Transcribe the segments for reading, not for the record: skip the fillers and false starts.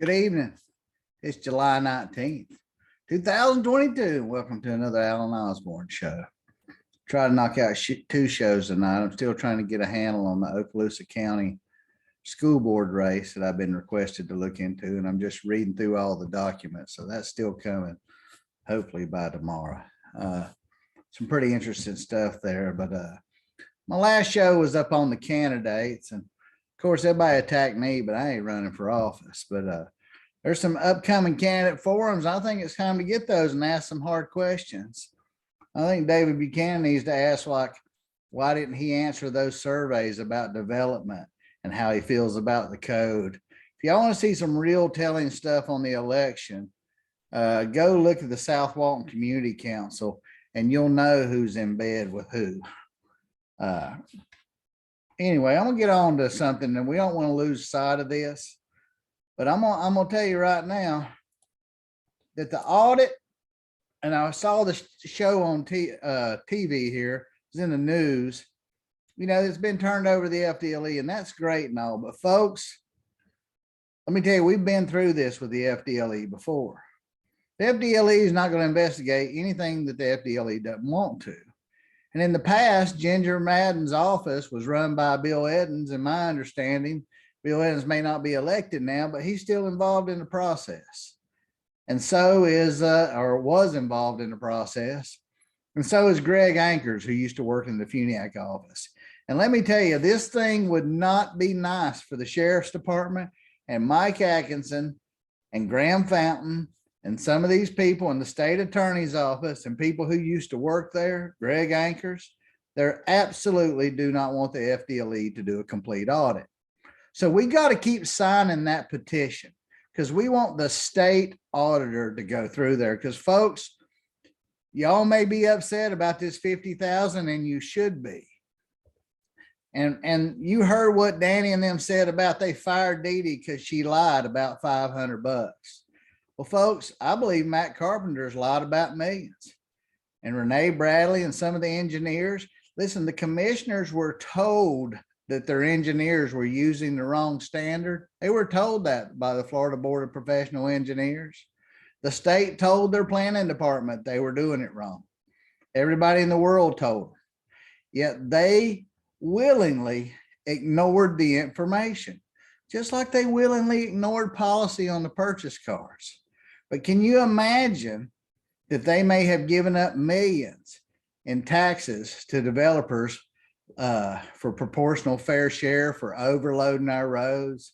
Good evening. It's July 19th, 2022. Welcome to another Alan Osborne show. Try to knock out two shows tonight. I'm still trying to get a handle on the Okaloosa County school board race that I've been requested to look into, and I'm just reading through all the documents. So that's still coming, hopefully by tomorrow. Some pretty interesting stuff there, but my last show was up on the candidates, and of course, everybody attacked me, but I ain't running for office. But there's some upcoming candidate forums. I think it's time to get those and ask some hard questions. I think David Buchanan needs to ask, like, why didn't he answer those surveys about development and how he feels about the code? If y'all want to see some real telling stuff on the election, go look at the South Walton Community Council and you'll know who's in bed with who. Anyway, I'm gonna get on to something, and we don't want to lose sight of this, but I'm gonna tell you right now that the audit, and I saw the show on TV here, it's in the news, you know, it's been turned over to the FDLE, and that's great and all, but folks, let me tell you, we've been through this with the FDLE before. The FDLE is not going to investigate anything that the FDLE doesn't want to. And in the past, Ginger Madden's office was run by Bill Edens. And my understanding, Bill Edens may not be elected now, but he's still involved in the process. And so is, or was involved in the process. And so is Greg Ankers, who used to work in the FUNIAC office. And let me tell you, this thing would not be nice for the Sheriff's Department and Mike Atkinson and Graham Fountain and some of these people in the state attorney's office and people who used to work there, Greg Ankers, they absolutely do not want the FDLE to do a complete audit. So we got to keep signing that petition because we want the state auditor to go through there. Because folks, y'all may be upset about this 50,000, and you should be. And you heard what Danny and them said about they fired Dee Dee because she lied about $500. Well, folks, I believe Matt Carpenter's lied about millions. And Renee Bradley and some of the engineers, listen, the commissioners were told that their engineers were using the wrong standard. They were told that by the Florida Board of Professional Engineers. The state told their planning department they were doing it wrong. Everybody in the world told them. Yet they willingly ignored the information, just like they willingly ignored policy on the purchase cars. But can you imagine that they may have given up millions in taxes to developers for proportional fair share, for overloading our roads?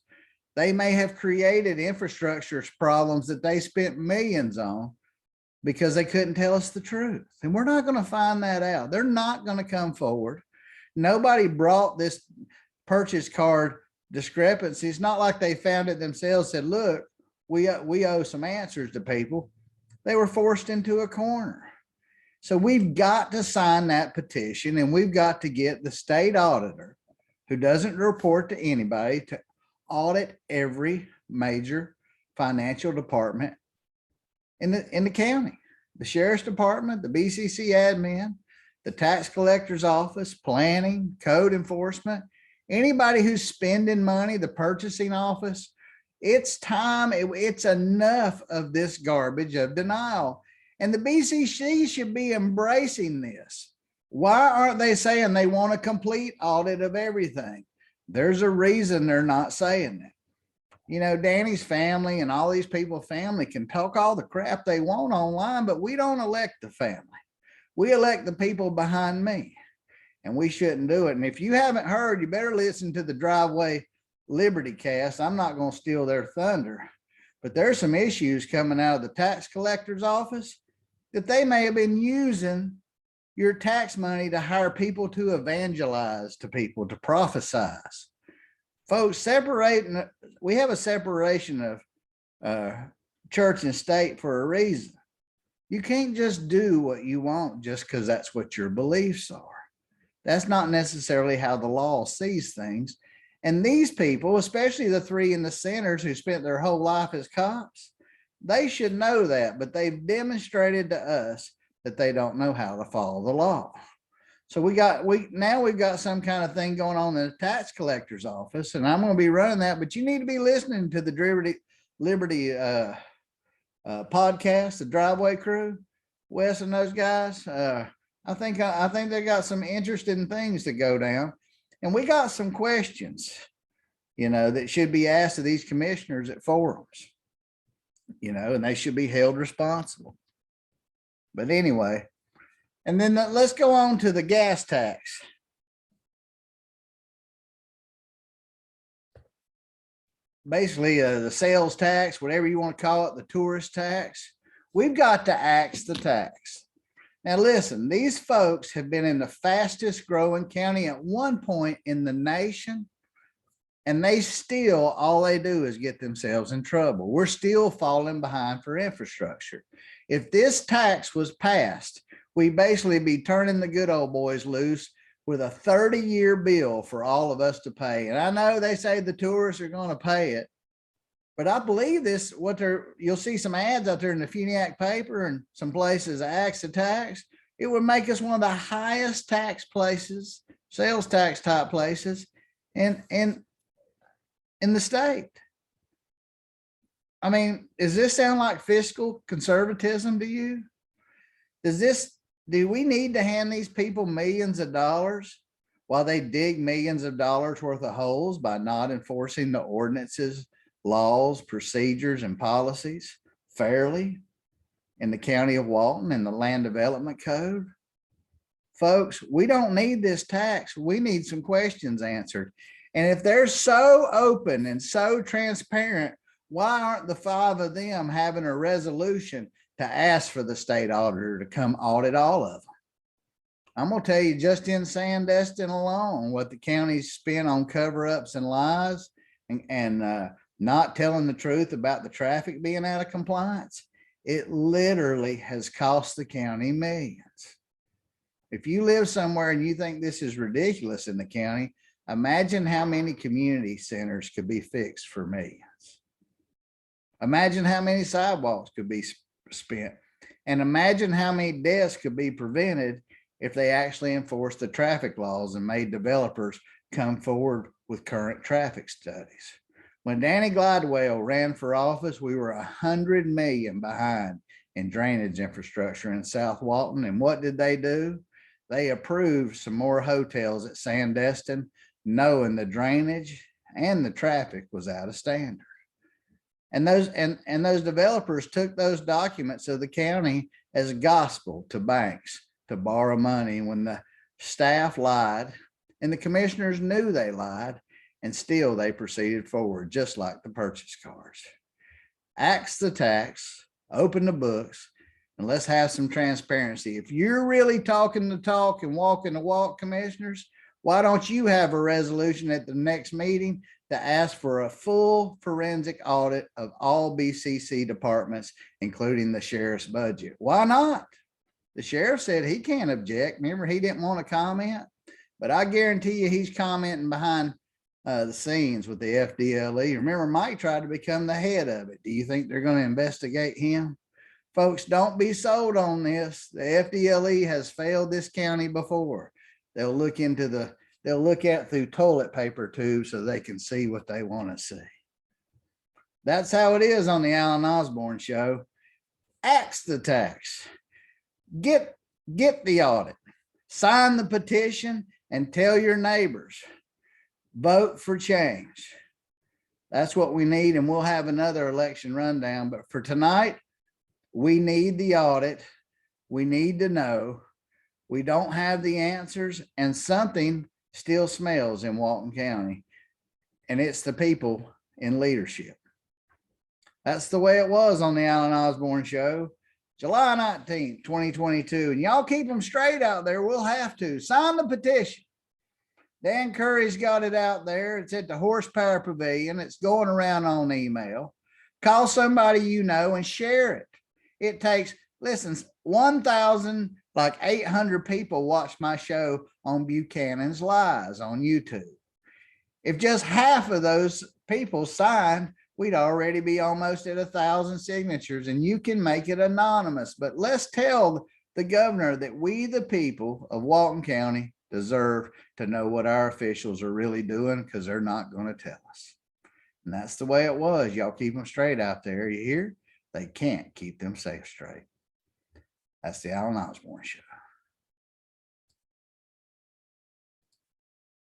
They may have created infrastructure problems that they spent millions on because they couldn't tell us the truth. And we're not going to find that out. They're not going to come forward. Nobody brought this purchase card discrepancy. It's not like they found it themselves, said, look, we owe some answers to people. They were forced into a corner. So we've got to sign that petition, and we've got to get the state auditor, who doesn't report to anybody, to audit every major financial department in the county, the Sheriff's Department, the BCC admin, the tax collector's office, planning, code enforcement, anybody who's spending money, the purchasing office. It's time. It's enough of this garbage of denial. And the BCC should be embracing this. Why aren't they saying they want a complete audit of everything? There's a reason they're not saying that. You know, Danny's family and all these people's family can talk all the crap they want online, but we don't elect the family. We elect the people behind me, and we shouldn't do it. And if you haven't heard, you better listen to the Driveway Liberty cast. I'm not going to steal their thunder, but there's some issues coming out of the tax collector's office that they may have been using your tax money to hire people to evangelize to people, to prophesize. Folks, we have a separation of church and state for a reason. You can't just do what you want just because that's what your beliefs are. That's not necessarily how the law sees things. And these people, especially the three in the centers who spent their whole life as cops, they should know that, but they've demonstrated to us that they don't know how to follow the law. So now we've got some kind of thing going on in the tax collector's office, and I'm going to be running that, but you need to be listening to the Liberty podcast, the Driveway Crew, Wes and those guys. I think they got some interesting things to go down, and we got some questions, that should be asked of these commissioners at forums, and they should be held responsible. But anyway, and then let's go on to the gas tax. Basically, the sales tax, whatever you want to call it, the tourist tax. We've got to axe the tax. Now, listen, these folks have been in the fastest growing county at one point in the nation, and they still, all they do is get themselves in trouble. We're still falling behind for infrastructure. If this tax was passed, we basically be turning the good old boys loose with a 30-year bill for all of us to pay. And I know they say the tourists are going to pay it, but I believe this, you'll see some ads out there in the Funiac paper and some places axe the tax. It would make us one of the highest tax places, sales tax type places in the state. I mean, does this sound like fiscal conservatism to you? Do we need to hand these people millions of dollars while they dig millions of dollars worth of holes by not enforcing the ordinances, laws, procedures, and policies fairly in the county of Walton and the land development code? Folks, we don't need this tax. We need some questions answered. And if they're so open and so transparent, why aren't the 5 of them having a resolution to ask for the state auditor to come audit all of them? I'm going to tell you, just in Sandestin alone, what the county's spent on cover-ups and lies and not telling the truth about the traffic being out of compliance, it literally has cost the county millions. If you live somewhere and you think this is ridiculous in the county, imagine how many community centers could be fixed for millions. Imagine how many sidewalks could be spent, and imagine how many deaths could be prevented if they actually enforced the traffic laws and made developers come forward with current traffic studies. When Danny Glidewell ran for office, we were $100 million behind in drainage infrastructure in South Walton. And what did they do? They approved some more hotels at Sandestin, knowing the drainage and the traffic was out of standard. And those developers took those documents of the county as gospel to banks to borrow money when the staff lied and the commissioners knew they lied, and still they proceeded forward, just like the purchase cars. Axe the tax, open the books, and let's have some transparency. If you're really talking the talk and walking the walk, commissioners, why don't you have a resolution at the next meeting to ask for a full forensic audit of all BCC departments, including the sheriff's budget? Why not? The sheriff said he can't object. Remember, he didn't want to comment, but I guarantee you he's commenting behind the scenes with the FDLE. Remember, Mike tried to become the head of it. Do you think they're going to investigate him? Folks, don't be sold on this. The FDLE has failed this county before. They'll look at through toilet paper tubes so they can see what they want to see. That's how it is on the Alan Osborne Show. Axe the tax. Get the audit. Sign the petition and tell your neighbors. Vote for change. That's what we need, and we'll have another election rundown. But for tonight, we need the audit. We need to know. We don't have the answers, and something still smells in Walton County, and it's the people in leadership. That's the way it was on the Alan Osborne Show, July 19th, 2022. And y'all keep them straight out there. We'll have to sign the petition. Dan Curry's got it out there. It's at the Horsepower Pavilion. It's going around on email. Call somebody you know and share it. It takes, listen, 1,800 people watched my show on Buchanan's Lies on YouTube. If just half of those people signed, we'd already be almost at 1,000 signatures, and you can make it anonymous. But let's tell the governor that we, the people of Walton County, deserve to know what our officials are really doing, because they're not going to tell us. And that's the way it was. Y'all keep them straight out there. You hear? They can't keep them safe straight. That's the Alan Osborne Show.